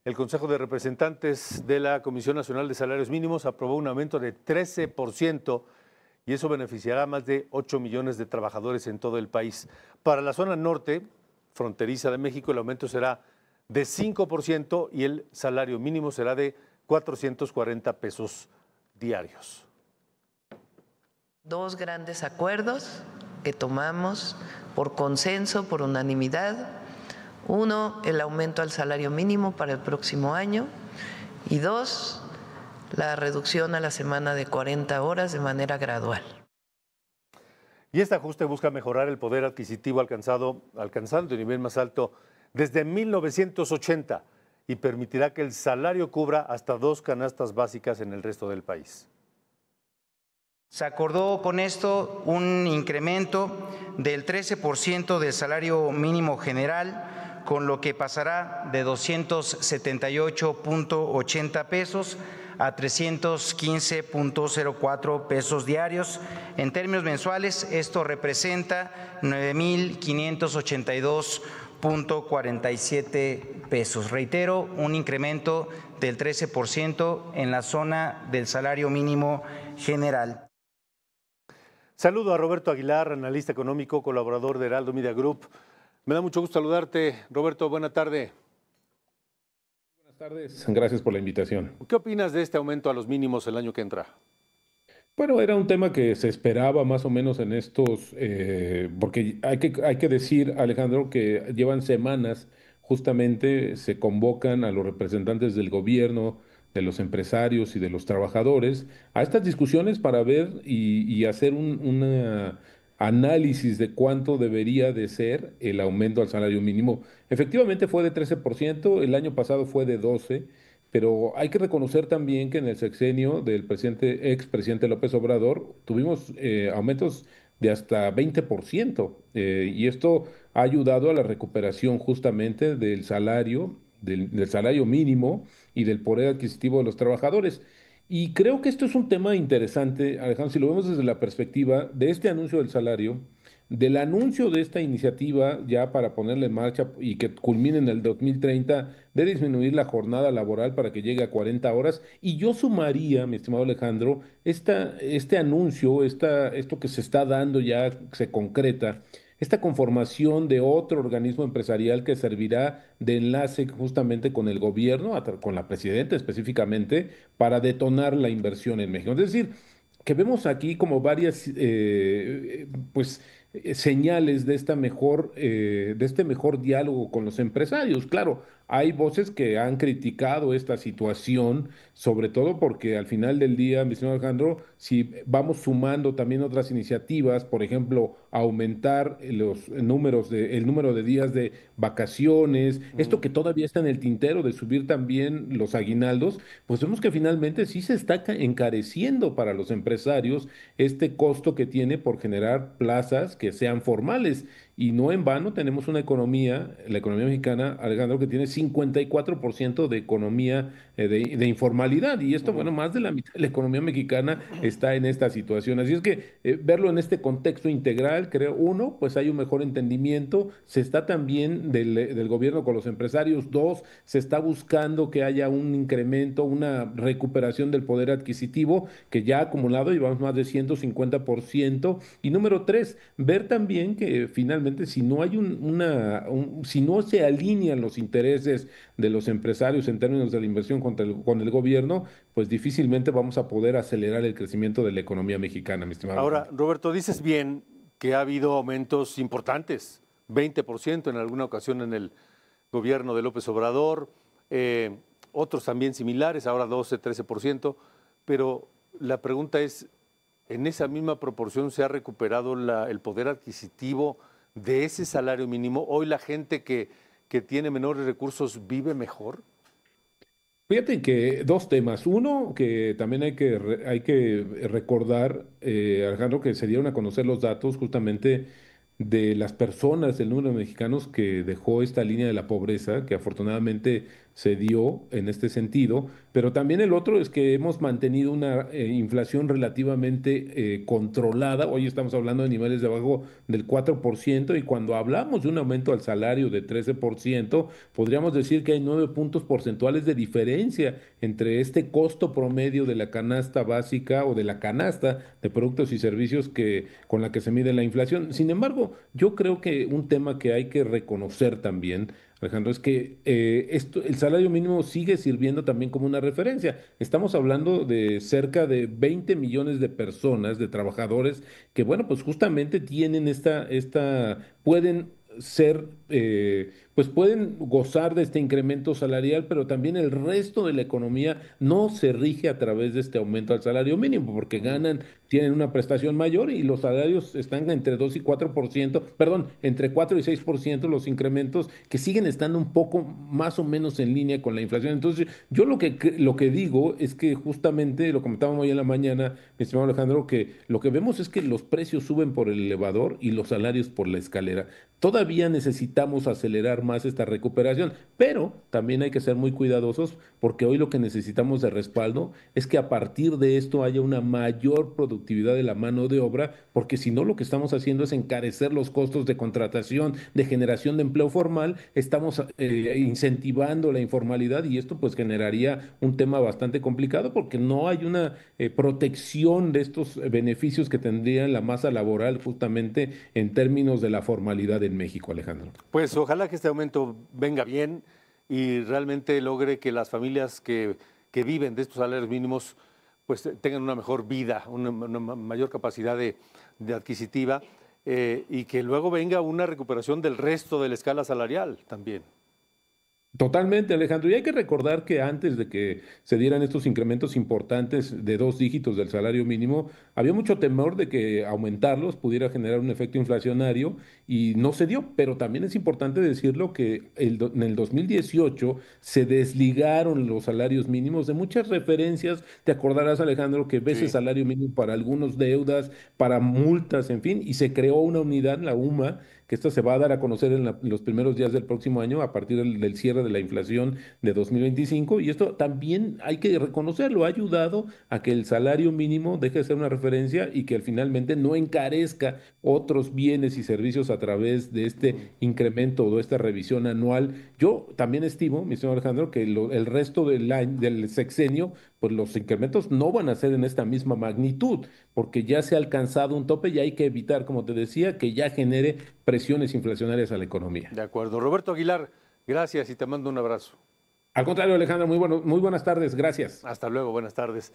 El Consejo de Representantes de la Comisión Nacional de Salarios Mínimos aprobó un aumento de 13% y eso beneficiará a más de 8 millones de trabajadores en todo el país. Para la zona norte, fronteriza de México, el aumento será de 5% y el salario mínimo será de 440 pesos diarios. Dos grandes acuerdos que tomamos por consenso, por unanimidad. Uno, el aumento al salario mínimo para el próximo año. Y dos, la reducción a la semana de 40 horas de manera gradual. Y este ajuste busca mejorar el poder adquisitivo alcanzando el nivel más alto desde 1980 y permitirá que el salario cubra hasta 2 canastas básicas en el resto del país. Se acordó con esto un incremento del 13% del salario mínimo general, con lo que pasará de 278.80 pesos a 315.04 pesos diarios. En términos mensuales, esto representa 9,582.47 pesos. Reitero, un incremento del 13% en la zona del salario mínimo general. Saludo a Roberto Aguilar, analista económico, colaborador de Heraldo Media Group. Me da mucho gusto saludarte. Roberto, buena tarde. Buenas tardes, gracias por la invitación. ¿Qué opinas de este aumento a los mínimos el año que entra? Bueno, era un tema que se esperaba más o menos en estos, porque hay que decir, Alejandro, que llevan semanas, justamente se convocan a los representantes del gobierno, de los empresarios y de los trabajadores a estas discusiones para ver y hacer un análisis de cuánto debería de ser el aumento al salario mínimo. Efectivamente fue de 13%, el año pasado fue de 12%. Pero hay que reconocer también que en el sexenio del expresidente López Obrador tuvimos aumentos de hasta 20%, y esto ha ayudado a la recuperación justamente del salario mínimo y del poder adquisitivo de los trabajadores. Y creo que esto es un tema interesante, Alejandro, si lo vemos desde la perspectiva de este anuncio del salario, del anuncio de esta iniciativa ya para ponerla en marcha y que culmine en el 2030 de disminuir la jornada laboral para que llegue a 40 horas. Y yo sumaría, mi estimado Alejandro, este anuncio, esto que se está dando ya se concreta, esta conformación de otro organismo empresarial que servirá de enlace justamente con el gobierno, con la presidenta específicamente, para detonar la inversión en México. Es decir, que vemos aquí como varias, pues, señales de de este mejor diálogo con los empresarios. Claro, hay voces que han criticado esta situación, sobre todo porque al final del día, mi señor Alejandro, si vamos sumando también otras iniciativas, por ejemplo, aumentar el número de días de vacaciones, esto que todavía está en el tintero de subir también los aguinaldos, pues vemos que finalmente sí se está encareciendo para los empresarios este costo que tiene por generar plazas que sean formales. Y no en vano tenemos una economía, la economía mexicana, Alejandro, que tiene 54% de economía de informalidad. Y esto, bueno, más de la mitad de la economía mexicana está en esta situación. Así es que verlo en este contexto integral, creo, uno, pues hay un mejor entendimiento, se está también del gobierno con los empresarios. Dos, se está buscando que haya un incremento, una recuperación del poder adquisitivo que ya ha acumulado, llevamos más de 150%. Y número tres, ver también que finalmente si no hay si no se alinean los intereses de los empresarios en términos de la inversión con el gobierno, pues difícilmente vamos a poder acelerar el crecimiento de la economía mexicana, mi estimado. Ahora, Roberto, dices bien que ha habido aumentos importantes, 20% en alguna ocasión en el gobierno de López Obrador, otros también similares, ahora 12, 13%, pero la pregunta es, ¿en esa misma proporción se ha recuperado el poder adquisitivo de ese salario mínimo? ¿Hoy la gente que tiene menores recursos vive mejor? Fíjate que dos temas. Uno, que también hay que recordar, Alejandro, que se dieron a conocer los datos justamente de las personas, el número de mexicanos que dejó esta línea de la pobreza, que afortunadamente se dio en este sentido, pero también el otro es que hemos mantenido una inflación relativamente controlada. Hoy estamos hablando de niveles debajo del 4% y cuando hablamos de un aumento al salario de 13%, podríamos decir que hay 9 puntos porcentuales de diferencia entre este costo promedio de la canasta básica o de la canasta de productos y servicios con la que se mide la inflación. Sin embargo, yo creo que un tema que hay que reconocer también, Alejandro, es que el salario mínimo sigue sirviendo también como una referencia. Estamos hablando de cerca de 20 millones de personas, de trabajadores, que, bueno, pues justamente tienen pueden ser, pues pueden gozar de este incremento salarial, pero también el resto de la economía no se rige a través de este aumento al salario mínimo, porque ganan, tienen una prestación mayor y los salarios están entre 2 y 4%, perdón, entre 4 y 6% los incrementos que siguen estando un poco más o menos en línea con la inflación. Entonces, yo lo que digo es que justamente, lo comentábamos hoy en la mañana, mi estimado Alejandro, que lo que vemos es que los precios suben por el elevador y los salarios por la escalera. Todavía necesitamos acelerar más esta recuperación, pero también hay que ser muy cuidadosos porque hoy lo que necesitamos de respaldo es que a partir de esto haya una mayor productividad de la mano de obra, porque si no lo que estamos haciendo es encarecer los costos de contratación, de generación de empleo formal, estamos incentivando la informalidad y esto pues generaría un tema bastante complicado porque no hay una protección de estos beneficios que tendría la masa laboral justamente en términos de la formalidad en México, Alejandro. Pues ojalá que este aumento venga bien y realmente logre que las familias que viven de estos salarios mínimos pues tengan una mejor vida, una mayor capacidad de adquisitiva y que luego venga una recuperación del resto de la escala salarial también. Totalmente, Alejandro. Y hay que recordar que antes de que se dieran estos incrementos importantes de 2 dígitos del salario mínimo, había mucho temor de que aumentarlos pudiera generar un efecto inflacionario y no se dio. Pero también es importante decirlo que en el 2018 se desligaron los salarios mínimos de muchas referencias. Te acordarás, Alejandro, que ves el Sí. salario mínimo para algunos deudas, para multas, en fin, y se creó una unidad, la UMA, que esto se va a dar a conocer en los primeros días del próximo año a partir del cierre de la inflación de 2025. Y esto también hay que reconocerlo, ha ayudado a que el salario mínimo deje de ser una referencia y que finalmente no encarezca otros bienes y servicios a través de este incremento o de esta revisión anual. Yo también estimo, mi señor Alejandro, que el resto del sexenio, pues los incrementos no van a ser en esta misma magnitud, porque ya se ha alcanzado un tope y hay que evitar, como te decía, que ya genere presiones inflacionarias a la economía. De acuerdo. Roberto Aguilar, gracias y te mando un abrazo. Al contrario, Alejandro, muy buenas tardes, gracias. Hasta luego, buenas tardes.